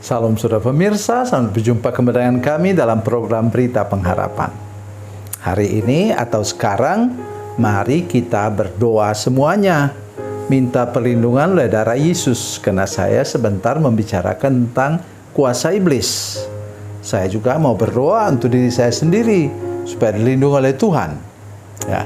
Salam saudara pemirsa, selamat berjumpa kembali dengan kami dalam program Berita Pengharapan. Hari ini atau sekarang, mari kita berdoa semuanya. Minta perlindungan oleh darah Yesus, karena saya sebentar membicarakan tentang kuasa iblis. Saya juga mau berdoa untuk diri saya sendiri, supaya dilindungi oleh Tuhan. Ya.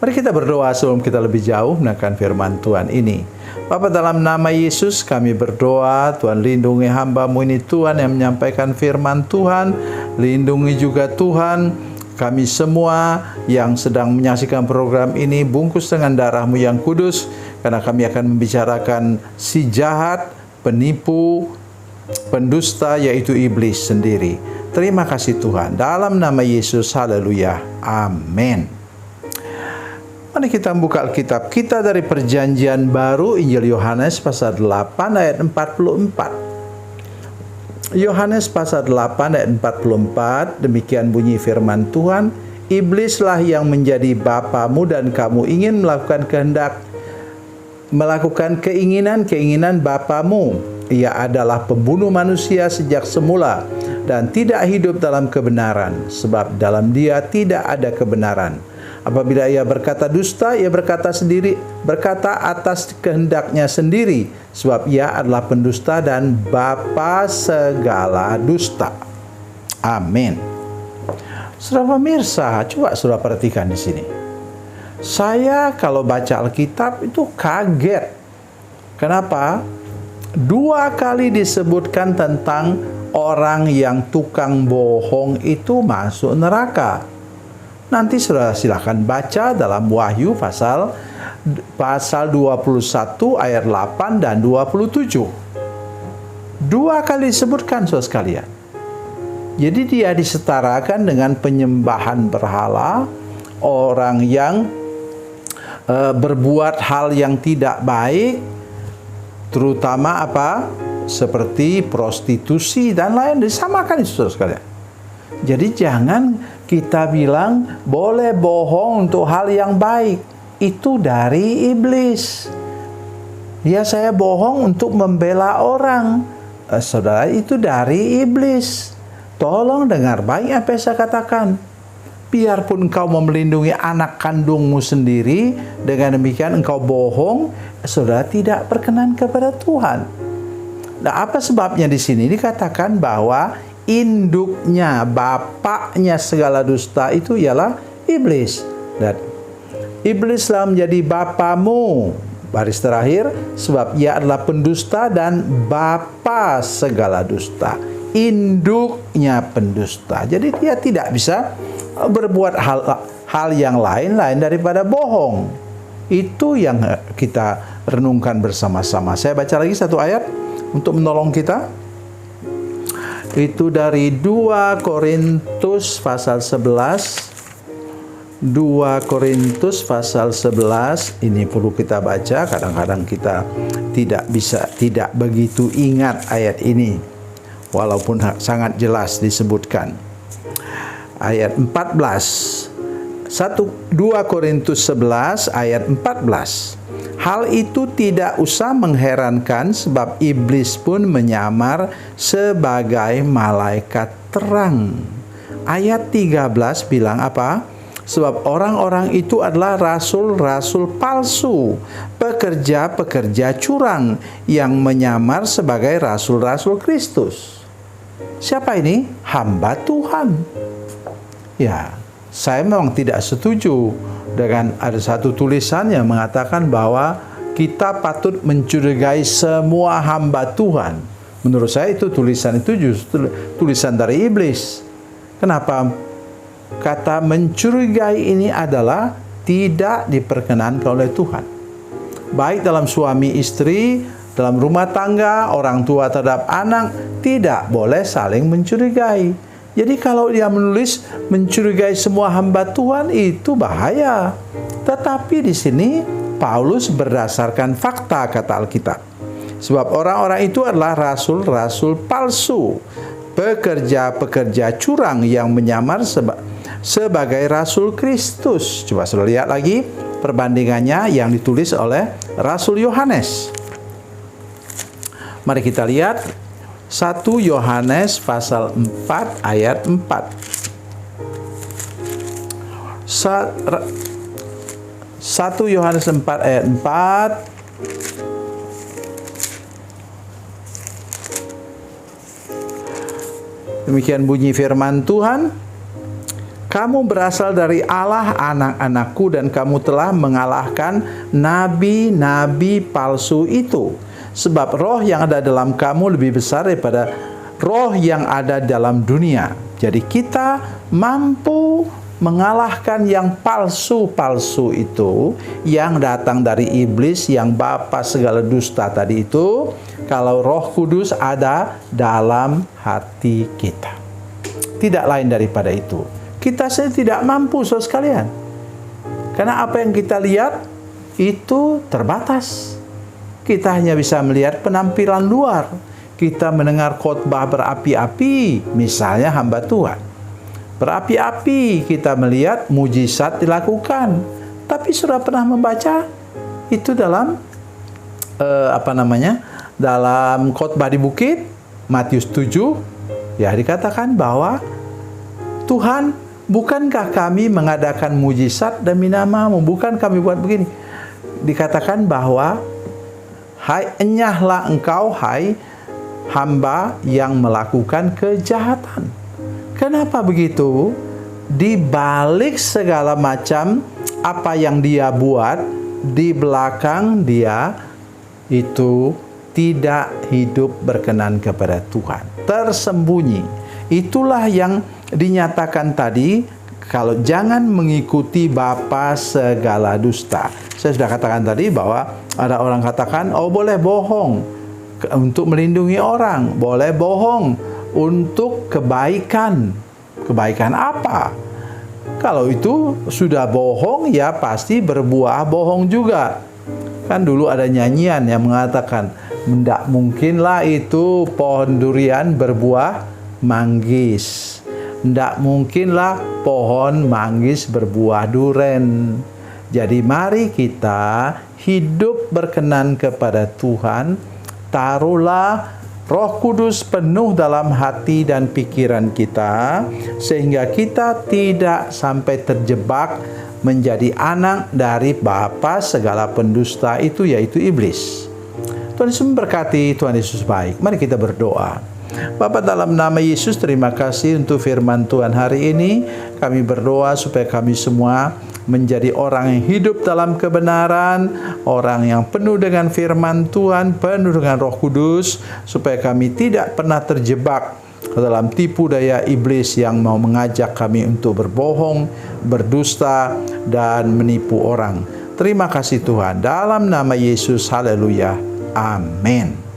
Mari kita berdoa sebelum kita lebih jauh menekan firman Tuhan ini. Bapa, dalam nama Yesus kami berdoa, Tuhan lindungi hamba-Mu ini Tuhan yang menyampaikan firman Tuhan. Lindungi juga Tuhan kami semua yang sedang menyaksikan program ini, bungkus dengan darah-Mu yang kudus, karena kami akan membicarakan si jahat, penipu, pendusta, yaitu iblis sendiri. Terima kasih Tuhan, dalam nama Yesus, haleluya, amin. Mari kita buka Alkitab kita dari Perjanjian Baru, Injil Yohanes pasal 8 ayat 44. Yohanes pasal 8 ayat 44, demikian bunyi firman Tuhan, iblislah yang menjadi bapamu dan kamu ingin melakukan keinginan bapamu. Ia adalah pembunuh manusia sejak semula dan tidak hidup dalam kebenaran, sebab dalam dia tidak ada kebenaran. Apabila ia berkata dusta, ia berkata atas kehendaknya sendiri, sebab ia adalah pendusta dan bapa segala dusta. Amin. Saudara pemirsa, coba saudara perhatikan di sini. Saya kalau baca Alkitab itu kaget. Kenapa? 2 kali disebutkan tentang orang yang tukang bohong itu masuk neraka. Nanti saudara silakan baca dalam Wahyu pasal 21 ayat 8 dan 27. 2 kali disebutkan saudara sekalian. Jadi dia disetarakan dengan penyembahan berhala, orang yang berbuat hal yang tidak baik, terutama seperti prostitusi dan lain, disamakan itu saudara sekalian. Jadi jangan kita bilang boleh bohong untuk hal yang baik. Itu dari iblis. Ya, saya bohong untuk membela orang. Saudara, itu dari iblis. Tolong dengar baik apa yang saya katakan. Biarpun engkau melindungi anak kandungmu sendiri, dengan demikian engkau bohong, saudara tidak berkenan kepada Tuhan. Nah, apa sebabnya di sini dikatakan bahwa induknya, bapaknya segala dusta itu ialah iblis. Dan iblislah menjadi bapamu, baris terakhir, sebab ia adalah pendusta dan bapa segala dusta. Induknya pendusta. Jadi dia tidak bisa berbuat hal yang lain daripada bohong. Itu yang kita renungkan bersama-sama. Saya baca lagi satu ayat untuk menolong kita. Itu dari 2 Korintus pasal 11. 2 Korintus pasal 11. Ini perlu kita baca. Kadang-kadang kita tidak begitu ingat ayat ini, walaupun sangat jelas disebutkan. Ayat 14. 2 Korintus 11 ayat 14. Hal itu tidak usah mengherankan, sebab iblis pun menyamar sebagai malaikat terang. Ayat 13 bilang apa? Sebab orang-orang itu adalah rasul-rasul palsu, pekerja-pekerja curang yang menyamar sebagai rasul-rasul Kristus. Siapa ini? Hamba Tuhan. Ya, saya memang tidak setuju dengan ada satu tulisan yang mengatakan bahwa kita patut mencurigai semua hamba Tuhan. Menurut saya itu tulisan itu justru tulisan dari iblis. Kenapa? Kata mencurigai ini adalah tidak diperkenankan oleh Tuhan. Baik dalam suami istri, dalam rumah tangga, orang tua terhadap anak, tidak boleh saling mencurigai. Jadi kalau dia menulis mencurigai semua hamba Tuhan, itu bahaya. Tetapi di sini Paulus berdasarkan fakta, kata Alkitab. Sebab orang-orang itu adalah rasul-rasul palsu, pekerja-pekerja curang yang menyamar sebagai rasul Kristus. Coba sudah lihat lagi perbandingannya yang ditulis oleh Rasul Yohanes. Mari kita lihat 1 Yohanes pasal 4 ayat 4. 1 Yohanes 4 ayat 4. Demikian bunyi firman Tuhan, kamu berasal dari Allah, anak-anakku, dan kamu telah mengalahkan nabi-nabi palsu itu. Sebab roh yang ada dalam kamu lebih besar daripada roh yang ada dalam dunia. Jadi kita mampu mengalahkan yang palsu-palsu itu, yang datang dari iblis, yang bapa segala dusta tadi itu, kalau Roh Kudus ada dalam hati kita. Tidak lain daripada itu. Kita sendiri tidak mampu, saudara sekalian. Karena apa yang kita lihat itu terbatas. Kita hanya bisa melihat penampilan luar. Kita mendengar khotbah berapi-api, misalnya hamba Tuhan. Berapi-api kita melihat mujizat dilakukan. Tapi sudah pernah membaca itu dalam dalam khotbah di bukit Matius 7, ya dikatakan bahwa Tuhan, bukankah kami mengadakan mujizat demi nama-Mu? Bukan kami buat begini. Dikatakan bahwa enyahlah engkau, hai hamba yang melakukan kejahatan. Kenapa begitu? Di balik segala macam apa yang dia buat, di belakang dia itu tidak hidup berkenan kepada Tuhan. Tersembunyi. Itulah yang dinyatakan tadi, kalau jangan mengikuti bapa segala dusta. Saya sudah katakan tadi bahwa ada orang katakan, oh boleh bohong untuk melindungi orang, boleh bohong untuk kebaikan. Kebaikan apa? Kalau itu sudah bohong, ya pasti berbuah bohong juga. Kan dulu ada nyanyian yang mengatakan, tidak mungkinlah itu pohon durian berbuah manggis. Tidak mungkinlah pohon manggis berbuah duren. Jadi mari kita hidup berkenan kepada Tuhan. Taruhlah Roh Kudus penuh dalam hati dan pikiran kita, sehingga kita tidak sampai terjebak menjadi anak dari bapa segala pendusta itu, yaitu iblis. Tuhan Yesus memberkati, Tuhan Yesus baik. Mari kita berdoa. Bapa, dalam nama Yesus, terima kasih untuk firman Tuhan hari ini. Kami berdoa supaya kami semua menjadi orang yang hidup dalam kebenaran, orang yang penuh dengan firman Tuhan, penuh dengan Roh Kudus, supaya kami tidak pernah terjebak ke dalam tipu daya iblis yang mau mengajak kami untuk berbohong, berdusta, dan menipu orang. Terima kasih Tuhan. Dalam nama Yesus, haleluya. Amin.